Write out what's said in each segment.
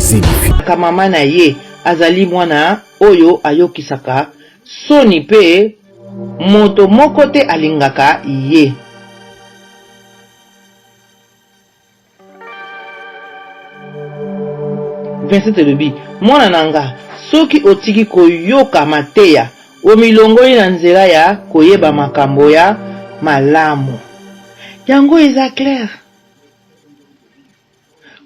vous édifie. Kamama na ye azali mwana oyo ayokisaka soni pe moto moko te alingaka ye. Vincent elobi mwana nanga soki otiki koyoka mateya omilongoli na nzela ya koyeba makambo ya malamu. Yango eza clair.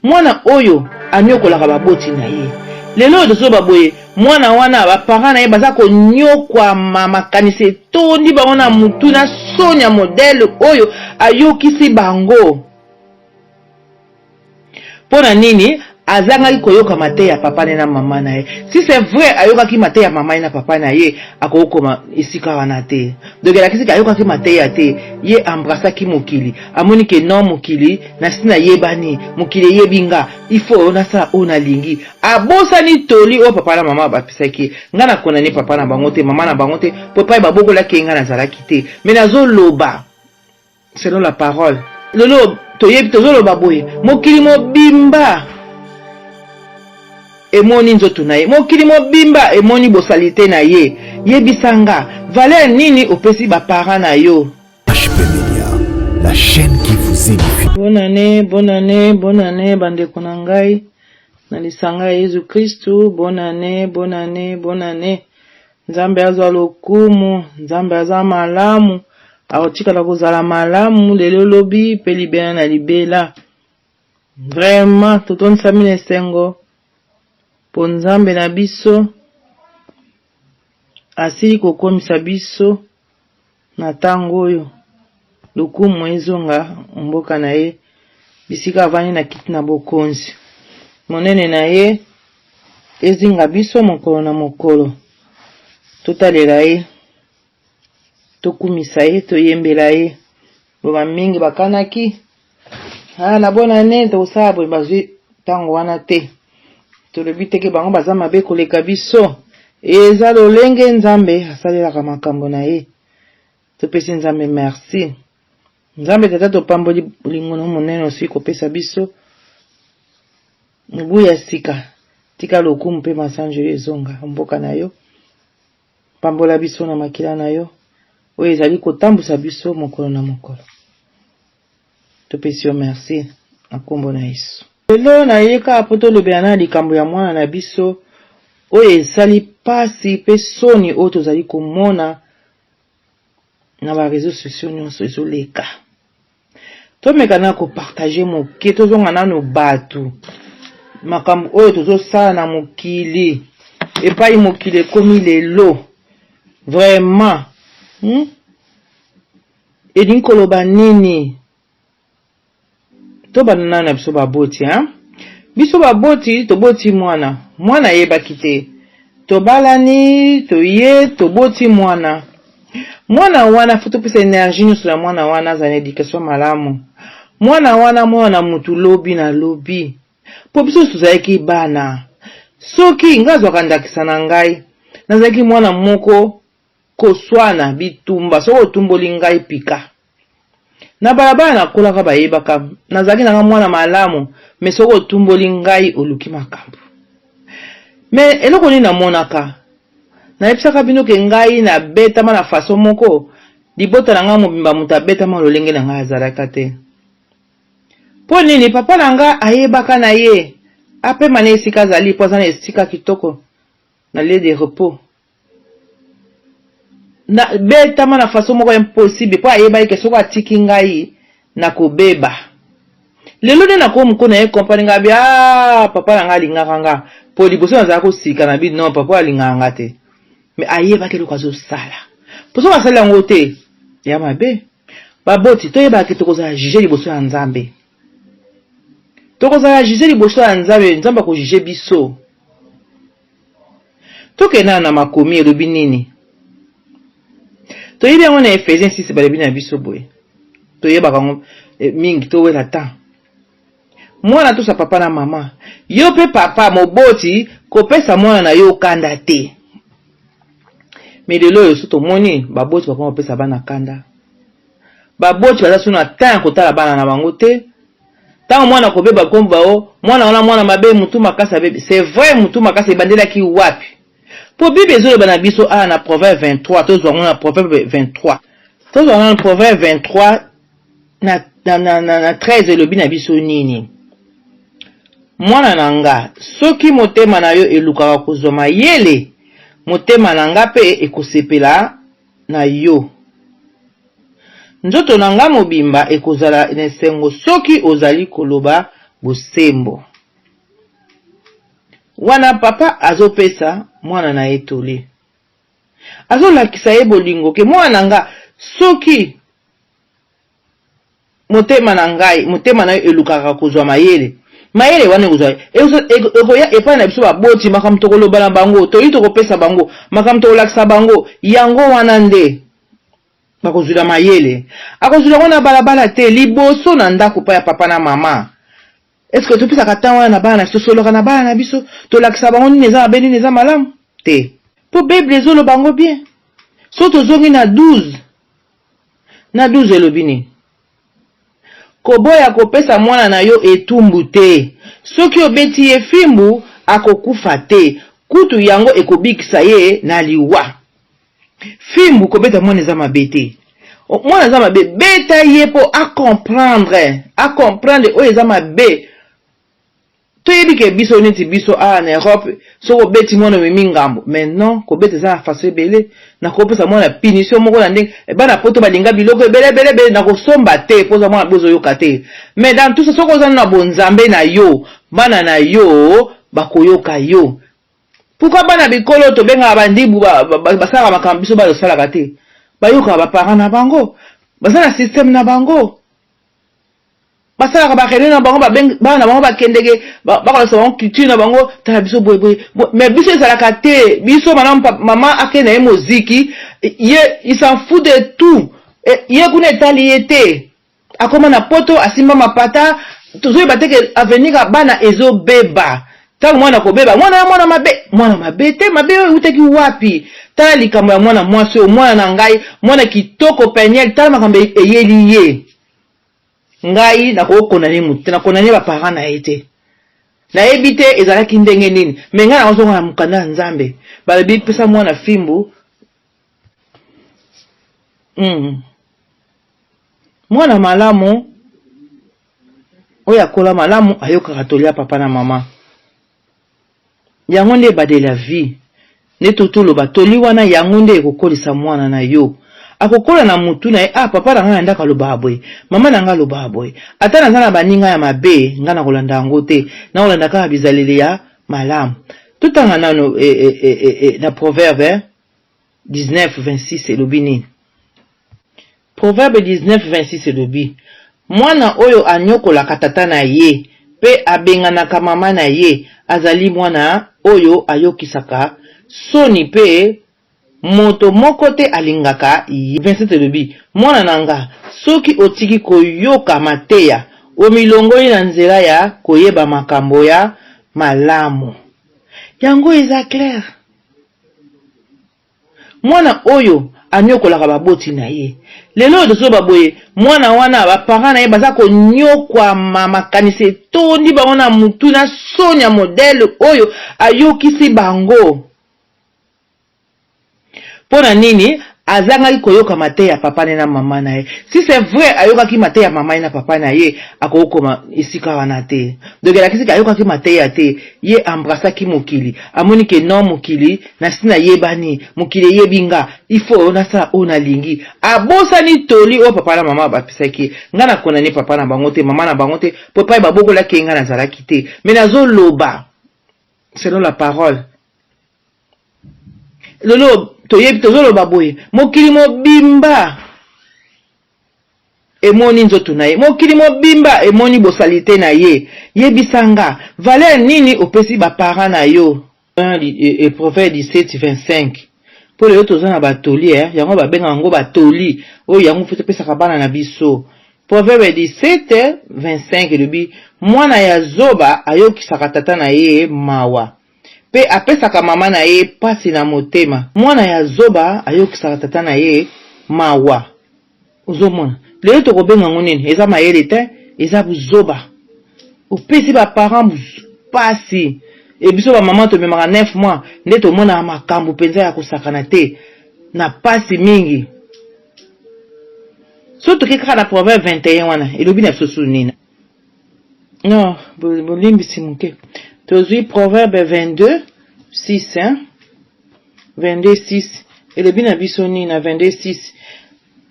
Mwana oyo anyokolaka baboti na ye. Lelo tozo baboye mwana wana ba parents na ye baza ko nyokwa makanisi tondi bango na mutu na sonya modèle oyo ayokisi bango. Pona nini azangaki koyoka mate ya papa na mama na ye. Si c'est vrai ayokaki mate ya mama na papa na ye akokoma esika wana te. Donc la kisi ayokaki mate ya te ye embrassaki mokili. Amoni ke non mokili na sina yebani mokili yebinga il faut na sa ona lingi. Abosani toli o papa na mama bapisaki. Nga na kona ni papa na bango te mama na bango te papa ba bokola ke nga na zalaki te. Mais nazo loba selon la parole. Lolo toyebi tozo loba boye mokili mobimba emoni nzoto na ye mokili mobimba emoni bosalite na ye yebisanga valeur nini opesi ba parents na yo. HP Media, la chaîne qui vous édifie. Bonne année bandeko na ngai na lisanga Yesu Kristu. Bonne année. Nzambe azwa lokumu, Nzambe azwa malamu, aotikala kozala malamu lelo lobi pe libela na libela. Vraiment toton samine sengo po Nzambe na biso asili kokomisa biso na tango oyo lokumu ezonga mboka na ye bisika avani na kiti na bokonzi monene na ye ezinga biso mokolo na mokolo totalela ye tokumisa ye toyembela ye loba mingi bakanaki na bona ne tosala boye bazwi tango wana te tolobi teke bango baza mabe koleka biso eza lolenge Nzambe asalelaka makambo na ye topesi Nzambe merci. Nzambe tata topamboli lingono monene osi kopesa biso mubu ya sika tika lokumu mpe masanjo ezonga mboka na yo pambola biso na makila na yo oyo ezali kotambusa biso mokolo na mokolo topesi yo merci na kombo na Yesu. Lelo na yeka apoto lobela na likambo ya mwana na biso oyo esali pasi pe soni oyo tozali komona na ba réseaux sociaux nyonso ezoleka. Tomeka na kopartager moke tozonga nano batu makambo oyo tozosala na mokili epai mokili ekomi lelo vraiment elingi koloba nini to banana na biso baboti biso baboti toboti mwana yebaki te tobalani toye toboti mwana wana futo pesa énergie nyonso na mwana wana azana éducation malamu mwana wana mwana mutu lobi na lobi po biso tozalaki bana soki ngazwaka ndakisa na ngai nazalaki mwana moko koswana bitumba soko otumboli ngai pika na balabala nakolaka bayebaka nazalaki nanga mwana malamu me soko otumboli ngai oluki makambo me eloko nini namonaka nayebisaka bino ke ngai na betama na faso moko libota na nga mobimba mutu abetama lolenge na ngai azalaka te po nini papa na nga ayebaka na ye apema na esika azali po aza na esika kitoko na lieu de repos na betama na faso moko impossible po ayebaki ke soko atiki ngai na kobeba lelo nde nakomi mokona ye kompani nga bia papa na nga alingaka nga po liboso nazala kosika na bino non papa alingaka nga te me ayebaki eloko azosala po soki asali yango te ya mabe baboti toyebaki tokozala juge liboso ya Nzambe tokozala juge liboso ya Nzambe Nzambe akojuge biso tokenda na makomi elobi nini toyebi yango na Ephésiens 6 balobi na biso boye toyebaka yango mingi towela ta mwana tosa papa na mama yo pe papa moboti kopesa mwana na yo kanda te me lelo oyo so tomoni baboti papa mopesa bana kanda baboti baza suna ta ya kotala bana na bango te tant mwana kobeba komba o mwana wana mwana mabe mutu makasa bebe c'est vrai mutu makasa bandela ki wapi po bible ezolo bana biso a na proverbe 23 tozwa na proverbe 23 tozwa na proverbe 23 na 13 elobi na biso nini mwana nanga soki motema na yo elukaka kozwa mayele motema nanga pe ekosepela na yo nzoto nanga mobimba ekozala nesengo soki ozali koloba bosembo wana papa azopesa mwana na etole azolakisa ye bolingo ke mwana nanga soki motema na ngai motema na yo elukaka kozwa mayele wana ekozwa ekoya epai na biso baboti makambo tokoloba na bango toyi tokopesa bango makambo tokolakisa bango yango wana nde bakozwila mayele akozwila wana balabala te liboso na ndako pa ya papa na mama est-ce que topesaka ntango wana na bana na biso soloka na bana na biso tolakisa bango nini eza mabe nini eza malamu te po bible ezoloba bango bien so tozongi na 12 elobi nini koboya kopesa mwana na yo etumbu te soki obeti ye fimbu akokufa te kutu yango ekobikisa ye na liwa fimbu kobeta mwana eza mabe te mwana eza mabe beta ye po acomprendre oyo eza mabe toyebi ke biso neti biso na Europe soko beti mwana memi ngambo maintenant kobeta eza na faso ebele na kopesa mwana punition moko na ndenge bana poto balinga biloko ebele na kosomba te poza mwana bozo yoka te mais dans tout ça soko ozana na bonzambe na yo bana na yo bakoyoka yo pourquoi bana bikolo to benga bandibu basala makambo biso bazosalaka te bayoka baparents na bango basala système na bango basala bakene na bango bana na bango bakendeke bakolasa bango culture na bango tala biso boye mais biso ezalaka te biso mama akende ye moziki ye il s'en fout de tout ye kuna etali ye te akoma na poto asimba mapata tozoyeba te ke avenir ya bana ezobeba tango mwana kobeba mwana mabe te mabe oyo utaki wapi tala likambo ya mwana mwasi oyo mwana na ngai mwana kitoko penyel tala makambo eyeli ye ngai nakokona ne mutu nakona ne baparents na ye te nayebi te ezalaki ndenge nini me ngai nakozonga na mokanda ya nzambe balobi pesa mwana fimbu mwana malamu oyo akola malamu ayokaka tolia papa na mama yango nde bade la vie ne totoloba toli wana yango nde ekokolisa mwana na yo akokola na mutu na ye papa na ngai ndaka loba boye mama na ngai loba boye ata naza na baninga ya mabe ngai na kolanda yango te na kolanda kaka bizaleli ya malamu totanga nano na proverbe 19:26 elobi nini proverbe 19:26 elobi mwana oyo anyokolaka tata na ye pe abenganaka mama na ye azali mwana oyo ayokisaka soni pe moto moko te alingaka 27 elobi mwana nanga soki otiki koyoka mateya omilongoli na nzela ya koyeba makambo ya malamu yango eza clair mwana oyo anyokolaka baboti na ye lelo oyo tozoba boye mwana wana baparents na ye baza konyokwama makanisi etondi bango na mutu na soni ya modele oyo ayokisi bango pona nini azangaki koyoka mateya ya papa na mama na ye si c'est vrai ayokaki mateya ya mama na papa na ye akokoma esika wana te donc elakisika ayokaki mateya te ye embrasaki mokili amoni ke non mokili nasi nayebani mokili eyebi nga ifo nasala oyo nalingi abosani toli oyo papa na mama bapesaki nga nakondane papa na bango te mama na bango te po epai babokolaki nga nazalaki te mais nazoloba selon la parole lelo toyebi tozoloba boye mokili mobimba emoni nzoto na ye mokili mobimba emoni bosalite na ye yebisanga valeur nini opesi baparents na yo proverbe 17:25 po lelo toza na batoli yango babenga yango batoli oyo yango fo topesaka bana na biso proverbe 17:25 elobi mwana ya zoba ayokisaka tata na ye mawa pe apesaka mama na ye pasi na motema mwana ya zoba ayokisaka tata na ye mawa ozomona lelo tokobenga ngo nini eza mayele te eza buzoba opesi ba parents pasi et biso ba maman to memaka 9 mois nde to mona makambo penza ya kusakana te na pasi mingi surtout que kaka na Proverbe 21 wana elobi na biso nina non bolimbi simuke tozwi Proverbe 22 6 hein 22 6 elobi na biso nina 22 6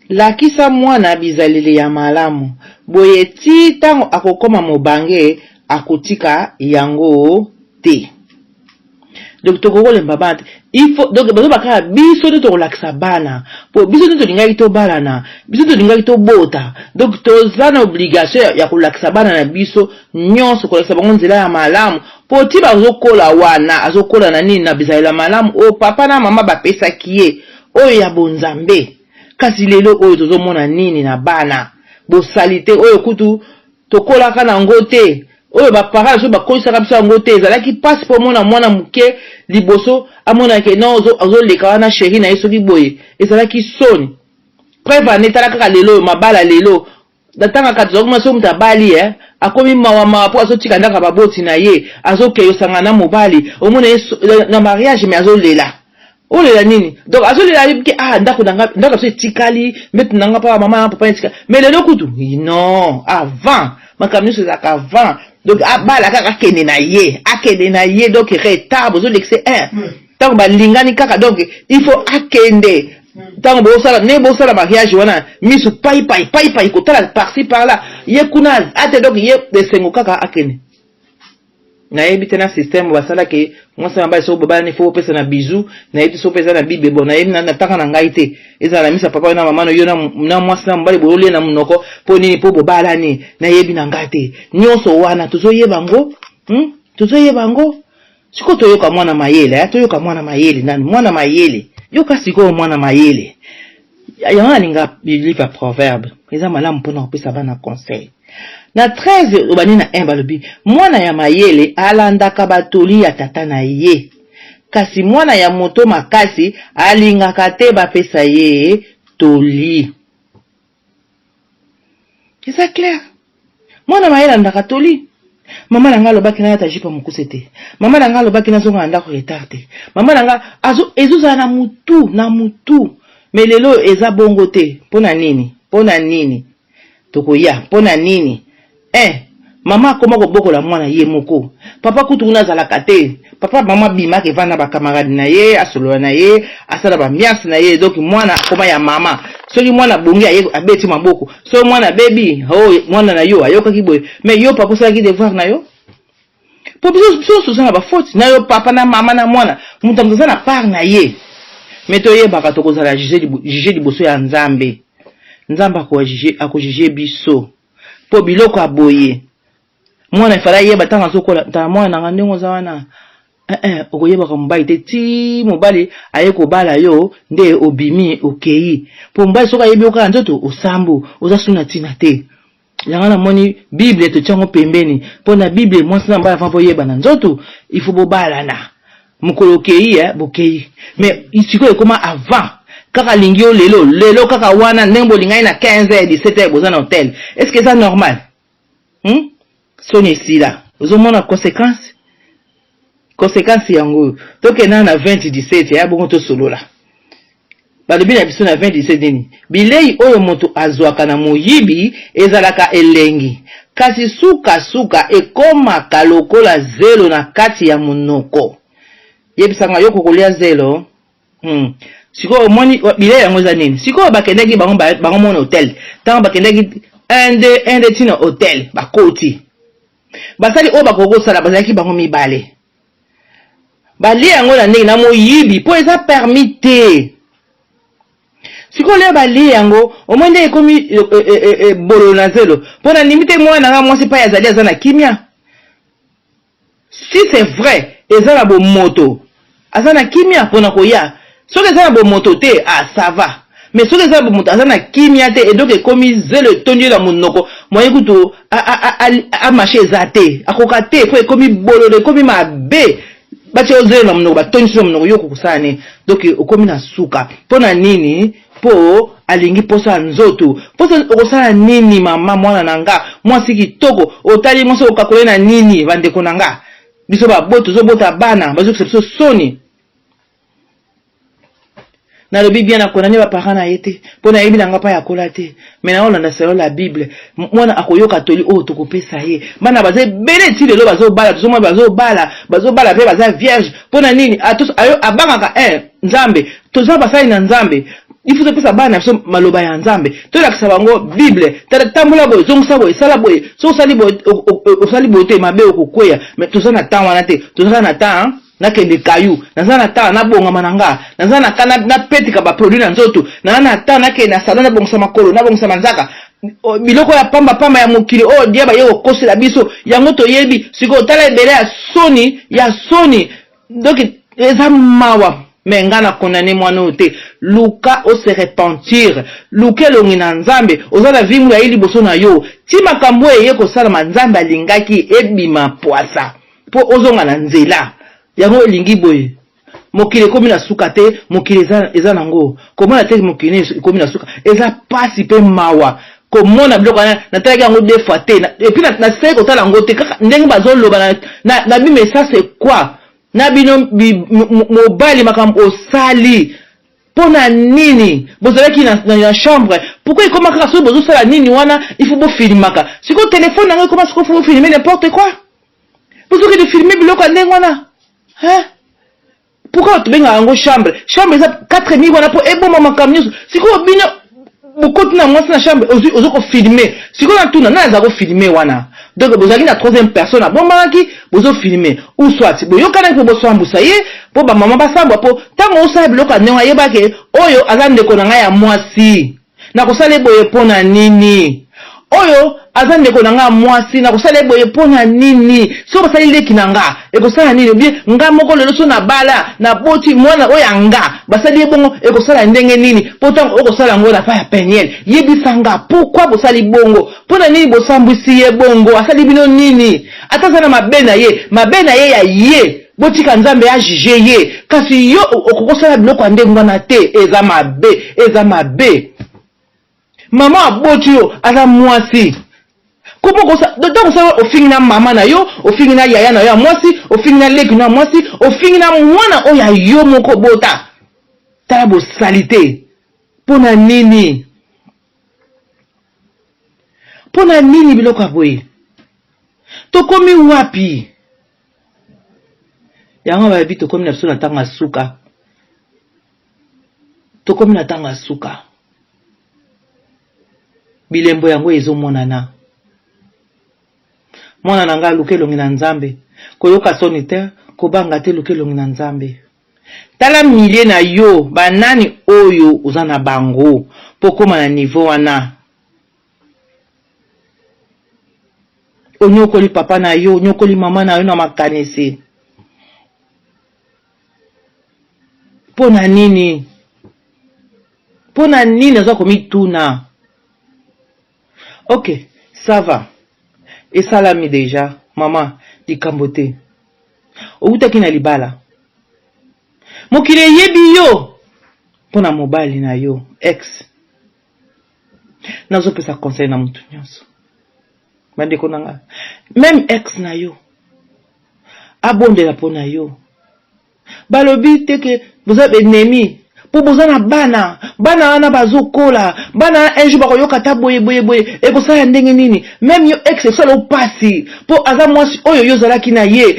lakisa mwana bizaleli ya malamu boye ti tango akokoma mobange akotika yango te donc tokokolemba bana il faut donc bazo bakala biso nde tokolakisa bana po biso nde tolingaki tobalana biso tolingaki tobota donc toza na obligation ya kolakisa bana na biso nyonso kolakisa bango nzela ya malamu po ti bazokola wana azokola na nini na bizaleli ya malamu o papa na mama bapesaki ye oyo ya bonzambe kasi lelo oyo tozomona nini na bana bosalite oyo kutu tokolaka na ngo te oyo ba parents so bakolisaka biso yango te ezalaki pasi po mona mwana muke liboso amona ke non azoleka wana chéri na ye soki boye ezalaki soni preuve anetala kaka lelo mabala lelo datanga kati zokuma so mutu abali akomi mawa po azotika ndaka baboti na ye azokeyo sanga na mobali omona na mariage mais azolela olela nini donc azolela ke ndako ndako so etikali mbetu nanga pa mama papa etika mais lelo kutu non avant makamyo so zaka avant donc abala kaka akende na ye donc retard bozo lexe tango balingani kaka donc il faut akende tango bosala mariage wana misu pai kotala par-ci par là ye kuna ate donc ye besengo kaka akende na yebi tena système basala ke mwasa mba so bobala ni fo pesa na bizu na yebi so pesa na bibe bon na yebi na taka na ngai te ezala na misa papa na mama no yo na mwasa mbali bolole na munoko po nini po bobala ni na yebi na ngate nyonso wana tozoyeba ngo tozoyeba ngo siko toyoka mwana mayele toyoka mwana mayele nani mwana mayele yoka siko mwana mayele yana ninga livre proverbe eza malamu mpona kopesa bana conseil na 13 obani na 1 balobi mwana ya mayele alandaka batoli ya tata na ye kasi mwana ya moto makasi alingaka te bapesa ye toli. Eza clair mwana mayele alandaka toli mama nanga lobaki na yata jipa mukuse te mama nanga lobaki na zonga ndako retard te mama nanga ezoza na mutu mais lelo eza bongo te pona nini tokoya pona nini mama akoma kobokola mwana ye moko papa kutu kuna azalaka te papa mama bima ke vana ba camarade na ye asolola na ye asala ba miasi na ye donc mwana akoma ya mama soki mwana bongi aye abeti maboko so mwana baby mwana na yo ayoka kiboye mais yo papa sala ki devoir na yo po biso so na ba faute na yo papa na mama na mwana mutamzo na part na ye mais to ye baka to kozala juger liboso ya nzambe akojije biso po biloko aboye mwana ifala yeba tanga zokola ta mwana nga ndenge ozawana okoyeba ka mobali te ti mobali aye kobala yo nde obimi okei po mobali soka yebi oka nzoto osambu ozasuna tina te yanga na moni bible to tyango pembeni po na bible mwasi na mbala fampo yeba na nzoto ifo bobala na mukolo okei bokei mais isiko ekoma avant kaka lingio lelo kaka wana ndembo lingai na 15h 17h boza na hôtel est-ce que ça normal soni sila ozomona conséquence yango tokena na 2017 ya bongo to solola balobi na biso na 2017 nini bilei oyo moto azwaka na moyibi ezalaka elengi kasi suka ekomaka lokola zelo na kati ya monoko yebisanga yo kokolia zelo siko moni bilei yango za nini siko bakendeki bango mona hotel tango bakendeki un de tina hotel bakoti basali o bakoko sala bazaki bango mibale bali yango na ndenge na moyibi po eza permité siko le bali yango omonde ekomi bolo na zelo po na limite mwana nga mwasi pa yazali azana kimia si c'est vrai eza na bo moto azana kimia pona koya soki eza na bo moto te ça va mais soki eza na bo moto azana kimia te et donc ekomi zelo tondi na monoko moye kutu a marché eza te akoka te po ekomi bololo ekomi mabe bati ozelo na monoko batonisi na monoko yo kokusane donc okomi na suka pona nini po alingi posa nzoto posa okosala nini mama mwana nanga mwasi kitoko otali mwasi okakole na nini bandeko nanga biso baboto zobota bana bazokisa biso soni na lobi bien akonani ba parents na yete pona yebi nanga pa yakola te mais na olanda selo la Bible mwana akoyoka toli o tokopesa ye bana baze bele ti lelo bazobala tozomwa bazobala pe baza vierge pona nini atos ayo abangaka nzambe toza basali na nzambe il faut que ça bana biso maloba ya nzambe to lakisa bango Bible tambula boye zongisa boye sala boye so sali boye osali boye te mabe okokweya mais toza na temps wana te toza na temps nakende kayu nazana ta na bonga mananga nazana kana na petika ba produit na nzoto na ta nakende na salon na bongsa makolo na bongsa manzaka biloko ya pamba ya mokili dia ba yeko kosela biso yango to yebi siko tala ebele ya soni donc eza mawa mengana kondane mwana ote luka o se repentir luka longi na nzambe ozala vimu ya ili boso na yo ti makambo yeko sala manzambe alingaki ebima poasa po ozonga na nzela yango elingi boye mokili komi na suka te mokili eza nango komona te mokili komi na suka eza pasi pe mawa komona biloko na talaki yango deux fois te et puis na seki kotala yango te kaka ndenge bazoloba na bime ça c'est quoi na bino mobali makambo osali pona nini bozalaki na chambre pourquoi ikoma kaka so bozosala nini wana il faut bofilmaka siko telefone nango ikoma siko faut filmer n'importe quoi bozoki de filmer biloko ndenge wana hein? Pourquoi tu benga yango chambre eza 4000 wana po eboma makambo nyonso sikoyo bino bokoti na mwasi na chambre ozoko filmer sikoyo na tuna na azako filmer wana donc bozalaki na troisième personne abombaki bozo filmer ou soit boyokana mpe boswambusa ye po bamama basambwa po ntango osala biloko ndenge ayebake oyo aza ndeko na ngai ya mwasi na kosala boye mpona nini oyo aza ndeko na nga mwasi na kosala boye pona nini so basali leki na nga ekosala nini bien nga moko lelo so na bala na boti mwana oya nga basali bongo ekosala ndenge nini pourtant okosala ngo na pa ya peniel yebisanga pourquoi bosali bongo pona nini bosambwisi ye bongo asali bino nini atazana mabena ye ya ye botika nzambe ya juge ye kasi yo okokosala biloko ndenge wana te eza mabe mama aboti yo aza mwasi kupo kosa donc ça ofingi na mama na yo ofingi na yaya na yo ya mwasi ofingi na leki na mwasi ofingi na mwana oya yo moko bota tala bosalite pona nini biloko boye tokomi wapi yango babi tokomi na biso na tanga suka tokomi na tanga suka bilembo yango ezomonana mwana nanga luke longi na nzambe koyoka soni te kobanga te luke longi na nzambe tala milie na yo banani oyo uza na bango pokoma na niveau wana onyokoli papa na yo onyokoli mama na yo na makanisi pona nini aza komituna. Ok, ça va. Et salami déjà, maman, di kambote. Outaki na libala. Mokile yebi yo. Pona mobali na yo, ex. Nazo pesa conseil na mutu nyonso. Bandeko nanga. Même ex na yo. Abondela pona yo. Balobi teke, vous avez ennemi. Po bozana bana wana bazokola bana un jour bakoyoka ta boye ekosala ndenge nini même yo ex solo pasi po aza mwasi oyo yo zalaki na ye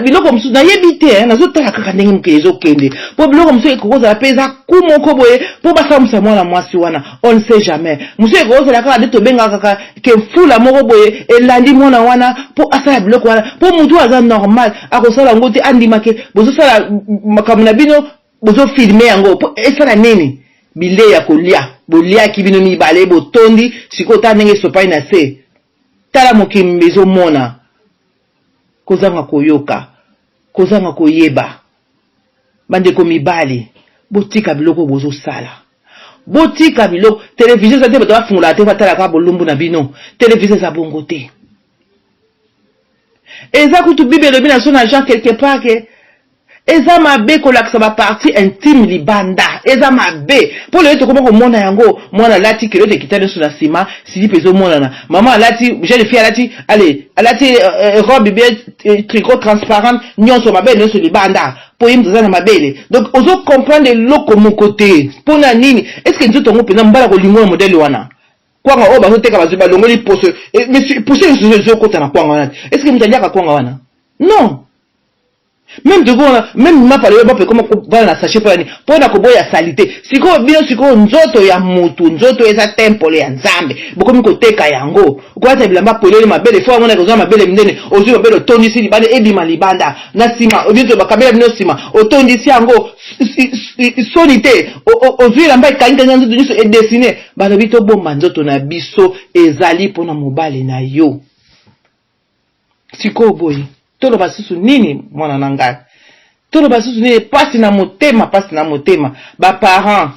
biloko musu na yebi te nazotala kaka ndenge muke ezokende po biloko musu ekokozala pe eza kumoko boye po basamusa mwana mwasi wana on ne sait jamais musu ekozala kaka nde tobenga kaka ke mfula moko boye elandi mwana wana po asala biloko wana po mutu aza normal akosala ngo te andimake bozosala makambo na bino bozo filmer yango po esala nini bile ya kolia bolia ki bino mibale botondi sikota ndenge sopai na se tala mokimbe ezomona kozanga koyoka kozanga koyeba bandeko mibali botika biloko bozosala botika biloko télévision za te bato bafungula te batala ka bolumbu na bino télévision za bongo te eza kutu bibelo bina so na Jean quelque part ke eza mabe kolakisa ba partie intime libanda eza mabe pour le to comment mona yango mwana lati kilo de kitane sur la cima si peso mona na maman lati jeune fille lati allez lati robe bien tricot transparent nyonso mabe nyonso libanda pour yim za na mabele donc ozo comprendre loko mon côté pour na nini est-ce que nzoto ngo pena mbala ko lingo modèle wana kwanga o ba teka bazuba longoli pose mais pour ce zo kota na kwanga wana est-ce que mtalia ka kwanga wana non. Même de quoi, même ma parole pas comment va la sachet pour na koboya salité. Siko bien siko nzoto ya mutu, nzoto eza temple ya nzambe. Boko mi koteka yango. Kwa ta bilamba polele mabele fo ngona koza mabele mnene, ozu mabele tondi si libanda ebima libanda. Na sima, obito bakabela bino sima, otondi si yango sonité, ozu lamba kanga nzoto nyuso e dessiner. Ba bito bomba nzoto na biso ezali pona mobale na yo. Siko boyi. Tolo basusu nini mwana nanga tolo basusu nini pasi na motema ba parents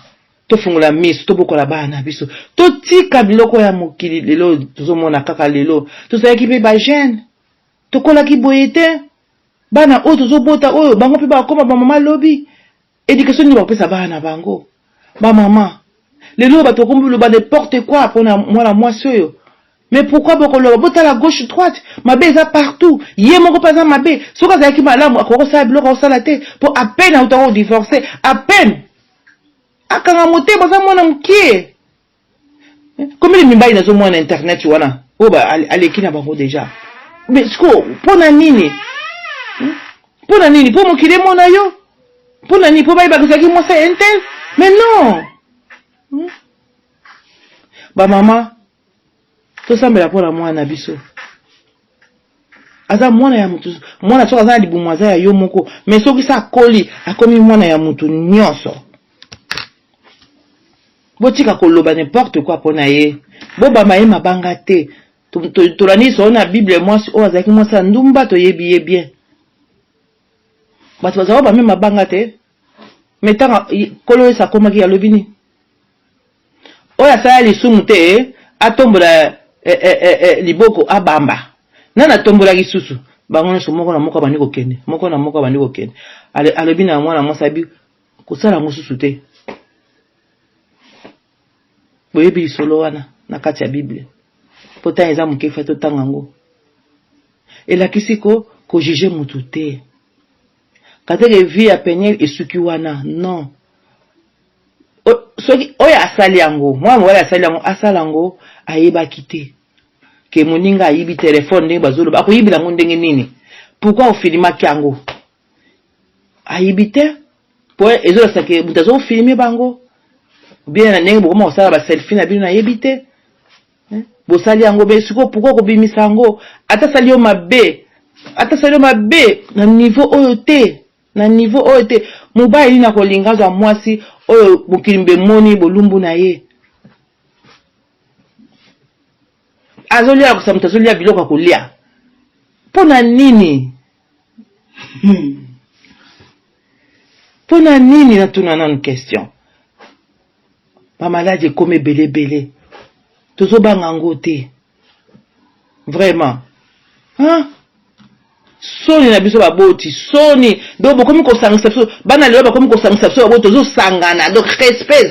to fungula miso to bokola bana biso to tika biloko ya mokili lelo tozomona kaka lelo to sayaki pe ba jeune to kola ki boyete bana o tozobota oyo bango pe ba koma ba mama lobi éducation ni ba pesa bana bango ba mama lelo ba to kombulu ba n'importe quoi pona mwana mwasi oyo. Mais pourquoi bokolo bota la gauche droite mabe eza partout yé moko paza mabe soka za ki malamu akoko sa biloko osala te pour à peine autant divorcer à peine akanga moté baza mwana mkie comme les mimba ina zo mwana internet wana oba aleki na bango déjà mais sko pona nini po mokile mona yo pona nini po ba ibakisaki mosa intel mais non ba mama to sambela pona mwana biso aza mwana ya mutu mwana soka za libumu aza ya yo moko mais soki sa koli akomi mwana ya mutu nyonso botika koloba n'importe quoi pona ye boba maye mabanga te tolani so na bible mwasi o azaki mwasa ndumba to yebi bien bato bazawa ba même mabanga te metanga kolo esa komaki ya lobini o ya sa lisumu te atombola liboko abamba nana tombola kisusu bango nso moko na moko bandi kokende moko na moko bandi kokende alobi na mwana mosabi kosala mosusu te boyebi solo wana na kati ya bible pota eza moke fa to tangango elakisi ko juger mutu te kateke vie ya Peniel esuki wana non soki oya asali yango mwana wala asali yango asalango ayebaki te ke moninga ayibi telefone ndenge bazoloba akoyibila ngo ndenge nini pourquoi ofilimaki yango ayibi te po ezolasa ke mutu azofilime bango bien na ndenge bokoma kosala baselfie na bino nayebi te bosali yango be siko pourquoi kobimisa yango ata sali yo mabe na niveau oyo te mobali na kolinga za mwasi oyo bokilimbe moni bolumbu na ye azolia kusamta zolia biloko kolia pona nini na tuna na question ba malade comme belé tozo bangango te vraiment soni na biso baboti soni donc bokomi kosangisa biso bana lelo bakomi kosangisa biso baboti tozo sangana donc respect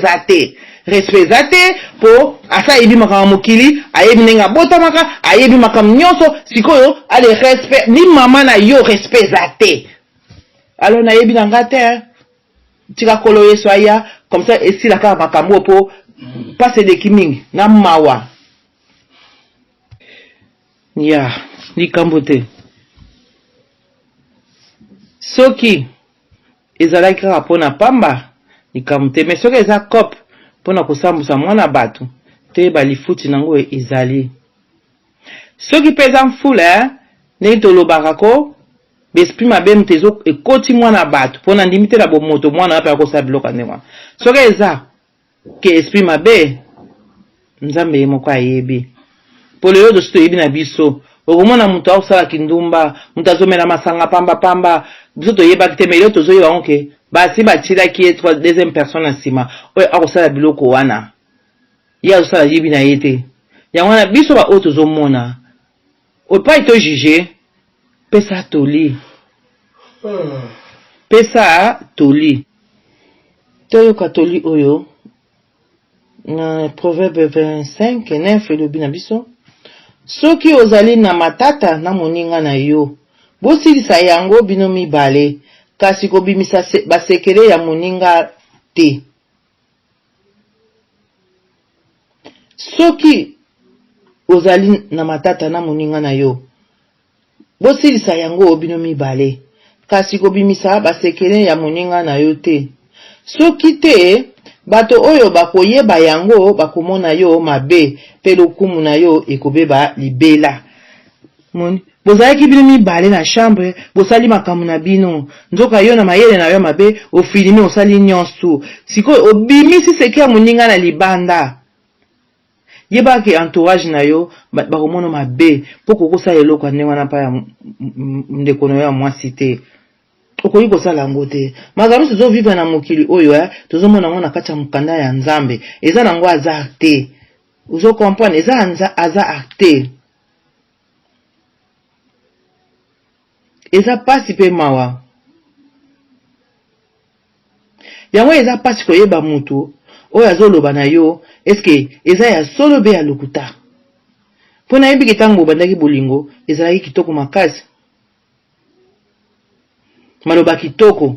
zate po asa yebi makama mokili ayebi nenga botamaka ayebi makam nyonso sikoyo ale respect ni mama na yo respect zate alors na yebi nanga te tika kolo yeso aya comme ça esila kaka makambo po passe de kiming na mawa ya likambo te soki ezalaki kaka mpona pamba likambo te mais soki eza cope mpona kosambusa mwana bato te balifuti nango ezali soki mpe eza mfula ndenge tolobaka ko besprit mabe mutu ekoti mwana bato mpona ndimi te na bomoto mwana ape akosala biloko ndenge wana soki eza ke esprit mabe nzambe ye moko ayebi po lelo tosi toyebi na biso okomona mutu akosala kindumba mutu azomela masanga pamba biso toyebaki te mais lelo tozoyeba ngo ke basi batilaki ye deuxième personne na nsima oyo akosala biloko wana ye azosala yebi na ye te yango wana biso baoyo tozomona opai to juge pesa toli pesa toli. Toyoka toli oyo na Proverbe 25:9 elobi na biso. Soki ozali na matata na moninga na yo, bosilisa yango bino mibale, kasi kobimisa basekele ya moninga te. Soki ozali na matata na moninga na yo, bosilisa yango bino mibale, kasi kobimisa basekele ya moninga na yo te. Soki te, bato oyo bakoyeba yango bakomona yo mabe, pe lokumu na yo ekobeba libela. Bozalaki bino mibale na chambre, bosali makambo na bino, nzoka yo na mayele na yo mabe, ofilimi osali nyonso. Sikoyo obimisi seke ya moninga na libanda. Yeba ke entourage na yo bakomona mabe, poko kosa eloko ndenge wana pa ya ndeko na yo ya mwasi te. Okoyi kosala yango te. Makambo tozo vivre na mokili oyo tozomona ngo na kati ya mokanda ya Nzambe. Eza nango aza te. Uzo comprendre eza aza acte. Eza pasi pe mawa. Yango eza pasi koyeba mutu oyo azoloba na yo, eske eza ya solo be ya lokuta. Pona yebi kitango bandaki bolingo, ezalaki kitoko makasi. Maloba kitoko.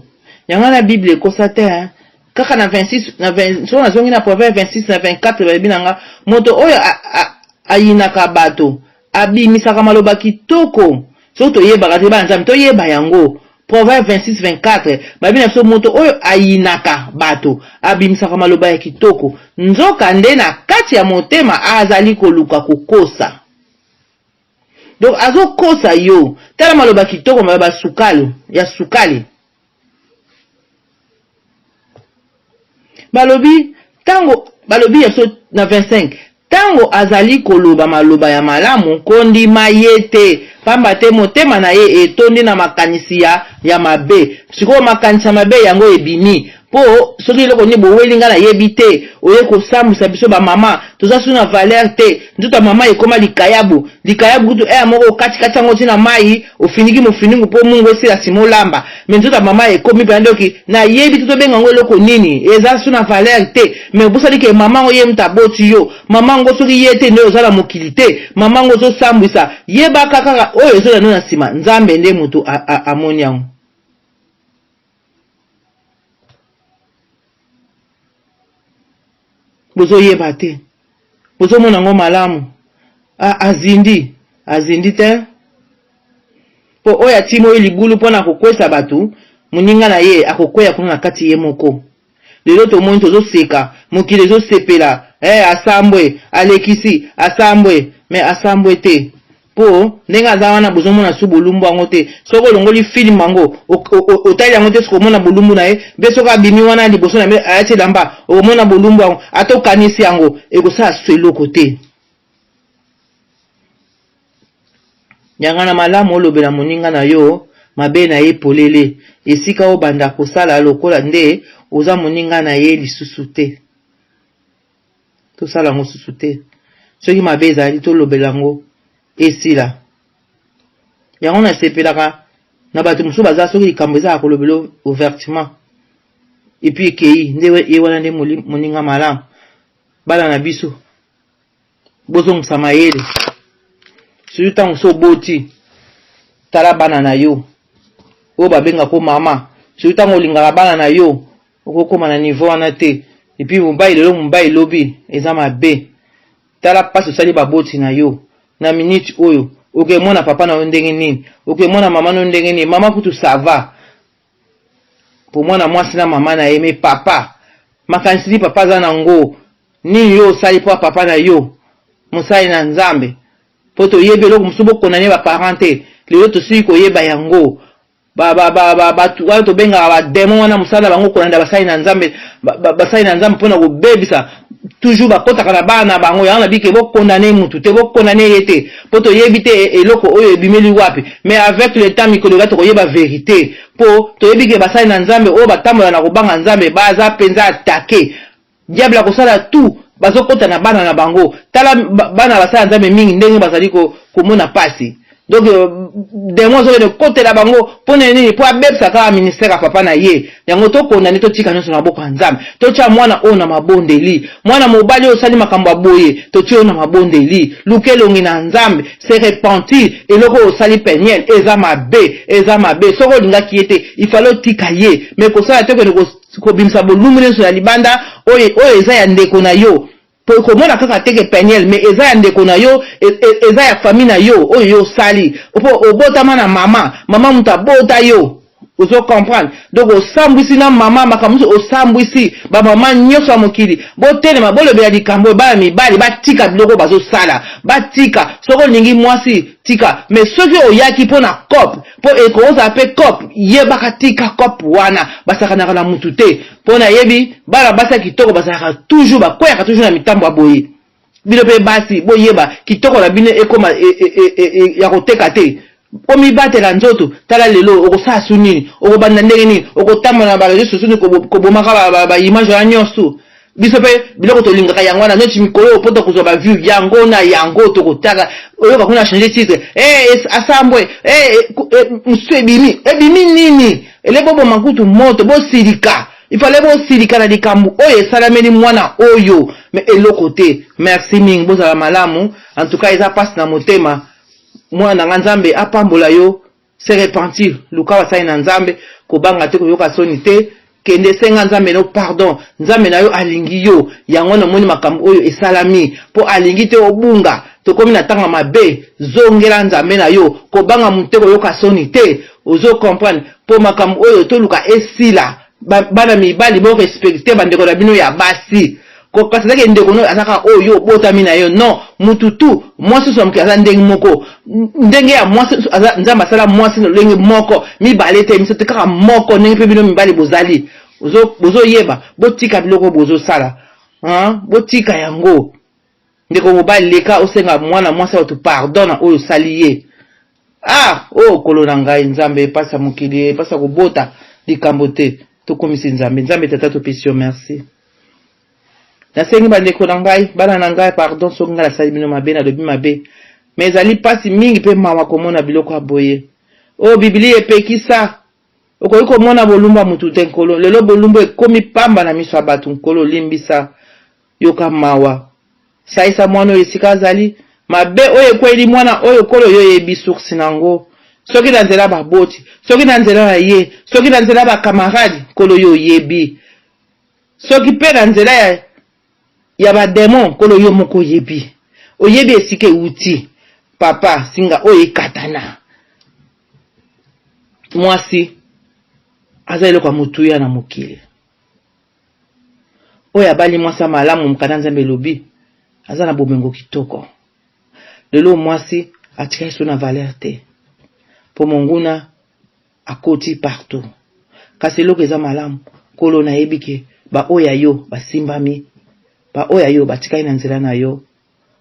Yango na Bible ekosa te, kaka na 26 so na zongi na Proverbe 26 na 24 bayebi nanga, moto oyo ayinaka bato abimisaka maloba kitoko. So to yeba te ba Nzambe to yeba yango. Proverbe 26-24 bayebi na so moto oyo ayinaka bato abimisaka maloba ya kitoko, nzoka nde na kati ya motema azali koluka kokosa. Donc azo kosa yo, tala maloba kitoko maloba sukalo, ya sukali. Balobi ya so na 25, tango azali koloba maloba ya malamu, kondima yete, pamba te motema na ye etondi na makanisi ya mabe. Sikoyo makanisi ya mabe yango ebimi. Po soki eloko ni bowelinga na yebi te, oye kosambwisa biso ba mama, toza su na valeur te. Nzuta mama ekoma likayabu kutu moko kati yango tina mai, ofiniki mofiningu po mungu esila simo lamba. Mais nzuta mama ekomi bandoki na yebi tuto benga ngo eloko nini, eza su na valeur te. Mais bosali ke mama ngo ye mutaboti yo, mama ngo soki yete nde ozala mokili te, mama ngo zo sambwisa, yeba kaka oyo ezola no na sima, Nzambe nde mutu amoni yango. Bozo yeba te. Bozo mona ngo malamu. Azindi te. Po oya timo libulu pona kokwesa batu, muninga na ye akokweya kuna na kati ye moko. Lelo to moni tozo seka, mokile zo sepela, asambwe, alekisi, asambwe, me asambwe te. Po nenga za wana bozo mona su bolumbu ango te. Soko longoli film ango, otali yango te soko mona bolumbu na ye, be soka bimi wana liboso na me ayati lamba, o mona bolumbu ango, ato kanisi yango, ekosa seloko te. Yangana malamu olobela moninga na yo, mabe na ye polele, esika o banda kosala lokola nde, oza moninga na ye lisusu te. To sala ngo susu te. Soki mabe ezali to lobela ngo esila. Yango na sepelaka na bato musu baza soki likambo eza kolobelo ouvertement. Et puis kei nde ye wana nde moninga malamu. Bala na biso. Bozo musamayele. Soki tango so boti tala bana na yo. O babenga ko mama. Soki tango lingaka bana na yo, okokoma na niveau wana te. Et puis mumbai lelo mumbai lobi eza mabe. Tala paso sali baboti na yo. Na minute oyo, oke mwana papa na ndenge nini, oke mwana mama na ndenge nini, mama kutu sava. Po mwana mwasi na mama na eme papa. Makansili papa za na ngo, ni yo sali po papa na yo. Musali na Nzambe. Po to yebe loko musubo konane ba parente, lelo to sui ko yeba yango. Wala to benga ba demo wana musala bango konanda basali na Nzambe, basali na Nzambe pona ko bebisa. Toujours bakota kana bana bango yana bike bo condamner mutu te bo condamner yete poto yebite eloko oyo ebimeli wapi, mais avec le temps mikolo to yeba vérité po to yebike basali na Nzambe o batambola na kobanga Nzambe baza penza attaquer diable akosala tout bazokota na bana na bango tala bana basala Nzambe mingi ndenge bazali ko komona pasi donc demo zo de côté la bango pona nini po abebsa ka ministère a papa na ye yango to condamné to tika nyonso na boko nzambe to tia mwana o na mabondeli mwana mobali o sali makambo aboye to tia na mabondeli lukelongi na nzambe se repentir eloko o sali peniel eza mabe soko linga kiete il fallait tika ye mais ko sala te ko bimsa bolumu nyonso na libanda oyo eza ya ndeko na yo po komona kaka teke peniel mais eza ya ndeko na yo eza ya famille na yo oyo yo sali po obotama na mama muta bota yo ozo comprendre donc osambwisi na mama makamuso osambwisi ba mama nyoso ya mokili botelema bolobela likambo ba mibali batika biloko bazo sala batika soko lingi mwasi tika mais soki oyaki po na cop po ekoza pe cop yebaka tika cop wana basaka na mutu te po na yebi bala basa kitoko basaka toujours bakweyaka toujours na mitambo aboye bino pe basi boyeba kitoko na bino ekoma ya koteka te omi batela nzoto tala lelo okosala sunini okobanda ndenge nini okotamba na barezo sosuni kobomaka ba image ya nyonso biso pe biloko tolingaka yango wana noti mikolo poto kozwa ba view yango na yango tokotaka oyoka kuna changer titre asambwe musu ebimi nini elebo makutu moto bosilika ifale bosilika na likambo oyo esalameli mwana oyo mais eloko te merci mingi bozala malamu en tout cas eza passe na motema mwana nga nzambe apambola yo se repentir luka wasai na nzambe kobanga te koyoka soni te kende senga nzambe no pardon nzambe na yo alingi yo yango na moni makambo oyo esalami po alingi te obunga tokomi na tanga mabe zongela nzambe na yo kobanga mute koyoka soni te ozo comprendre po makambo oyo toluka esila bana mibali bo respecter bandeko na bino ya basi ko kasake ndeko no azaka oyo botami na yo non mututu mwasi so mkaza ndenge moko ndenge ya mwasi nzamba sala mwasi no lenge moko mibali te misote kaka moko ndenge pe bino mibali bozali bozo yeba botika biloko bozo sala botika yango ndeko mobali leka osenga mwana mwasi oto pardon oyo saliye kolona ngai nzambe pasa mukili pasa kobota likambo te tokomisi nzambe tata topesio merci nasengi bandeko na ngai bana na ngai pardon soki ngai nasali bino mabe nalobi mabe mais ezali mpasi mingi mpe mawa komona biloko aboye bibili epekisa okoki komona bolumba mutu te nkolo lelo bolumbu ekomi pamba na miso ya bato nkolo limbisa yoka mawa saisa mwana oyo esika azali mabe oyo ekweli mwana oyo kolo yo yebi source nango soki na nzela baboti soki na nzela ya ye soki na nzela bakamaradi kolo yo yebi soki mpe na nzela ya bademon kolo yo moko yebi oyebi esike uti papa singa oyo ekatana mwasi aza eloko ya motuya na mokili oyo abali mwasi malamu mokanda nzambe elobi aza na bomengo kitoko lelo mwasi atikali so na valeur te po monguna akoti partout kasi eloko eza malamu kolo nayebi ke baoyo yo basimbami baoyo yo batikali na nzela na yo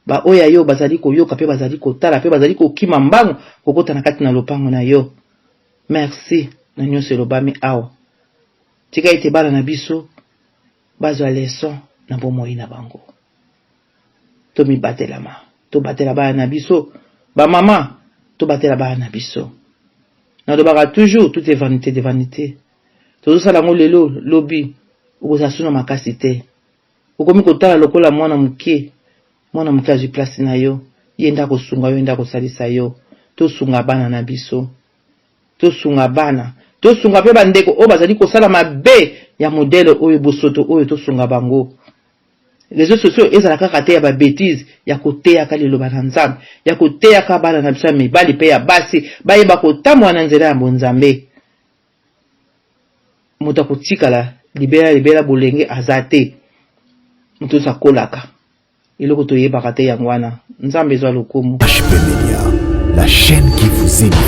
baoyo yo bazali koyoka pe bazali kotala pe bazali kokima mbango kokota na kati na lopango na yo merci na nyonso elobami awa tika ete bana na biso bazwa leson na bomoi na bango tomibatelama tobatela bana na biso bamama tobatela bana na biso nalobaka toujours tout est vanité de vanité tozosala yango lelo lobi okozasuna makasi te okomi kotala lokola mwana muke azwi place na yo ye nda kosunga yo nda kosalisa yo tosunga bana na biso tosunga bana tosunga pe bandeko oyo bazali kosala mabe ya modele oyo bosoto oyo tosunga bango réseaux sociaux ezalaka kaka te ya babétise ya koteyaka liloba na nzambe ya koteyaka bana na biso ya mibali mpe ya basi bayeba kotambola na nzela ya bonzambe moto akotikala libela bolenge aza te moto oyo akolaka eloko toyebaka te yango wana nzambe ezwa lokumu. HP Media, la chaîne qui vous édifie.